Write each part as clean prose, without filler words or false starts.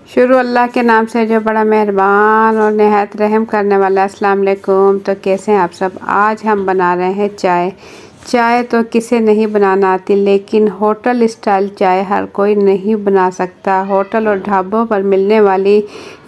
शुरू अल्लाह के नाम से जो बड़ा मेहरबान और नहायत रहम करने वाला। अस्सलाम वालेकुम। तो कैसे हैं आप सब। आज हम बना रहे हैं चाय। चाय तो किसे नहीं बनाना आती, लेकिन होटल स्टाइल चाय हर कोई नहीं बना सकता। होटल और ढाबों पर मिलने वाली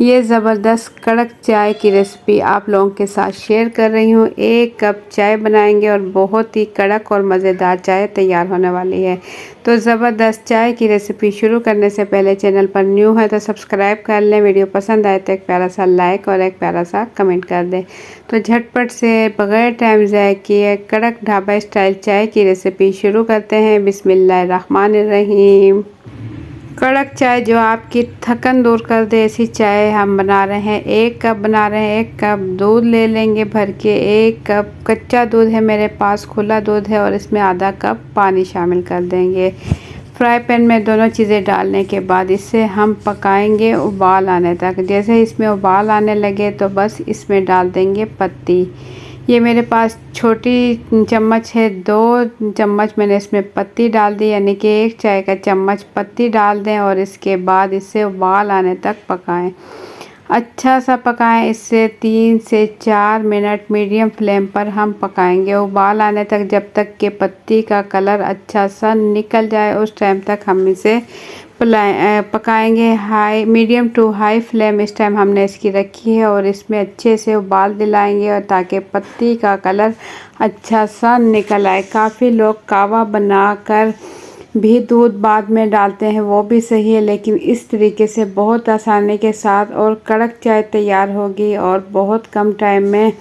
ये ज़बरदस्त कड़क चाय की रेसिपी आप लोगों के साथ शेयर कर रही हूँ। 1 कप चाय बनाएंगे और बहुत ही कड़क और मज़ेदार चाय तैयार होने वाली है। तो ज़बरदस्त चाय की रेसिपी शुरू करने से पहले चैनल पर न्यू है तो सब्सक्राइब कर लें। वीडियो पसंद आए तो एक प्यारा सा लाइक और एक प्यारा सा कमेंट कर दें। तो झटपट से बगैर टाइम ज़ाया किए कड़क ढाबा स्टाइल चाय की रेसिपी शुरू करते हैं। बिस्मिल्लाहिर्रहमानिर्रहीम। कड़क चाय जो आपकी थकन दूर कर दे, ऐसी चाय हम बना रहे हैं। 1 कप बना रहे हैं। 1 कप दूध ले लेंगे भर के। 1 कप कच्चा दूध है मेरे पास, खुला दूध है, और इसमें आधा कप पानी शामिल कर देंगे। फ्राई पैन में दोनों चीज़ें डालने के बाद इसे हम पकाएंगे उबाल आने तक। जैसे इसमें उबाल आने लगे तो बस इसमें डाल देंगे पत्ती। ये मेरे पास छोटी चम्मच है, 2 चम्मच मैंने इसमें पत्ती डाल दी, यानी कि 1 चाय का चम्मच पत्ती डाल दें और इसके बाद इसे उबाल आने तक पकाएं। अच्छा सा पकाएं। इससे 3 से 4 मिनट मीडियम फ्लेम पर हम पकाएंगे उबाल आने तक, जब तक कि पत्ती का कलर अच्छा सा निकल जाए। उस टाइम तक हम इसे पकाएंगे। मीडियम टू हाई फ्लेम इस टाइम हमने इसकी रखी है, और इसमें अच्छे से उबाल दिलाएंगे और ताकि पत्ती का कलर अच्छा सा निकल आए। काफ़ी लोग कावा बनाकर भी दूध बाद में डालते हैं, वो भी सही है, लेकिन इस तरीके से बहुत आसानी के साथ और कड़क चाय तैयार होगी और बहुत कम टाइम में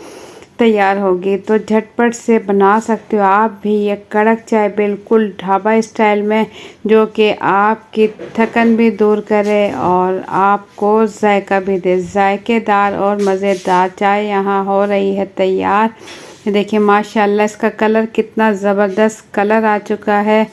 तैयार होगी। तो झटपट से बना सकते हो आप भी ये कड़क चाय, बिल्कुल ढाबा स्टाइल में, जो कि आपकी थकन भी दूर करे और आपको जायका भी दे। जायकेदार और मज़ेदार चाय यहाँ हो रही है तैयार। देखिए माशाल्लाह इसका कलर कितना ज़बरदस्त कलर आ चुका है।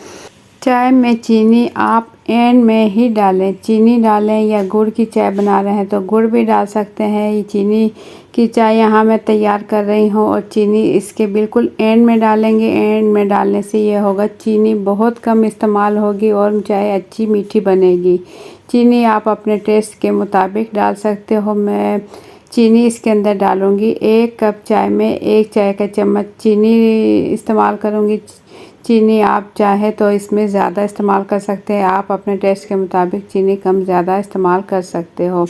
चाय में चीनी आप एंड में ही डालें। चीनी डालें, या गुड़ की चाय बना रहे हैं तो गुड़ भी डाल सकते हैं। ये चीनी की चाय यहाँ मैं तैयार कर रही हूँ, और चीनी इसके बिल्कुल एंड में डालेंगे। एंड में डालने से ये होगा, चीनी बहुत कम इस्तेमाल होगी और चाय अच्छी मीठी बनेगी। चीनी आप अपने टेस्ट के मुताबिक डाल सकते हो। मैं चीनी इसके अंदर डालूँगी। 1 कप चाय में 1 चाय का चम्मच चीनी इस्तेमाल करूँगी। चीनी आप चाहे तो इसमें ज़्यादा इस्तेमाल कर सकते हैं। आप अपने टेस्ट के मुताबिक चीनी कम ज़्यादा इस्तेमाल कर सकते हो।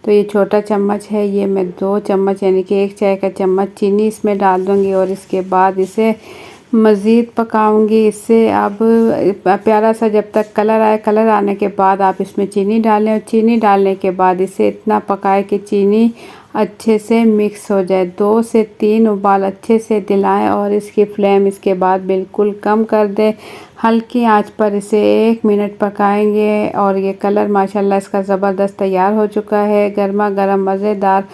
तो ये छोटा चम्मच है, ये मैं 2 चम्मच यानी कि 1 चाय का चम्मच चीनी इसमें डाल दूँगी, और इसके बाद इसे मज़ीद पकाऊंगी। इससे अब प्यारा सा जब तक कलर आए, कलर आने के बाद आप इसमें चीनी डालें, और चीनी डालने के बाद इसे इतना पकाएं कि चीनी अच्छे से मिक्स हो जाए। 2 से 3 उबाल अच्छे से दिलाएं और इसकी फ्लेम इसके बाद बिल्कुल कम कर दें। हल्की आंच पर इसे 1 मिनट पकाएंगे, और ये कलर माशाल्लाह इसका ज़बरदस्त तैयार हो चुका है। गर्मा गर्म मज़ेदार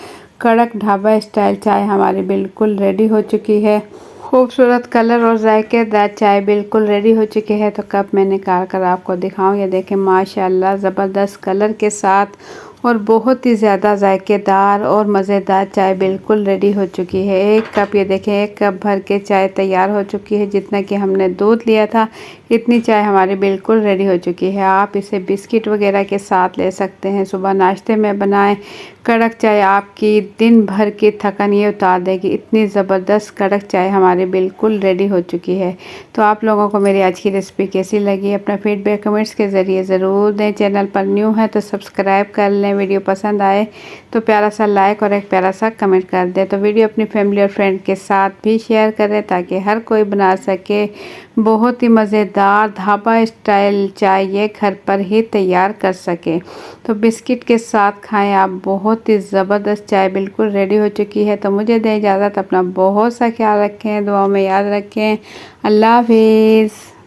कड़क ढाबा स्टाइल चाय हमारी बिल्कुल रेडी हो चुकी है। खूबसूरत कलर और जायकेदार चाय बिल्कुल रेडी हो चुकी है। तो कप मैं निकाल कर आपको दिखाऊं। ये देखें माशाल्लाह ज़बरदस्त कलर के साथ और बहुत ही ज़्यादा जायकेदार और मज़ेदार चाय बिल्कुल रेडी हो चुकी है। 1 कप, ये देखें 1 कप भर के चाय तैयार हो चुकी है। जितना कि हमने दूध लिया था इतनी चाय हमारी बिल्कुल रेडी हो चुकी है। आप इसे बिस्किट वगैरह के साथ ले सकते हैं। सुबह नाश्ते में बनाएं। कड़क चाय आपकी दिन भर की थकान ये उतार देगी। इतनी ज़बरदस्त कड़क चाय हमारी बिल्कुल रेडी हो चुकी है। तो आप लोगों को मेरी आज की रेसिपी कैसी लगी, अपना फीडबैक कमेंट्स के ज़रिए ज़रूर दें। चैनल पर न्यू है तो सब्सक्राइब कर लें। वीडियो पसंद आए तो प्यारा सा लाइक और एक प्यारा सा कमेंट कर दें। तो वीडियो अपनी फैमिली और फ्रेंड के साथ भी शेयर करें, ताकि हर कोई बना सके। बहुत ही मज़ेदार ढाबा स्टाइल चाय ये घर पर ही तैयार कर सके। तो बिस्किट के साथ खाएं आप। बहुत ही ज़बरदस्त चाय बिल्कुल रेडी हो चुकी है। तो मुझे दें इजाज़त। अपना बहुत सा ख्याल रखें, दुआओं में याद रखें। अल्लाह हाफिज़।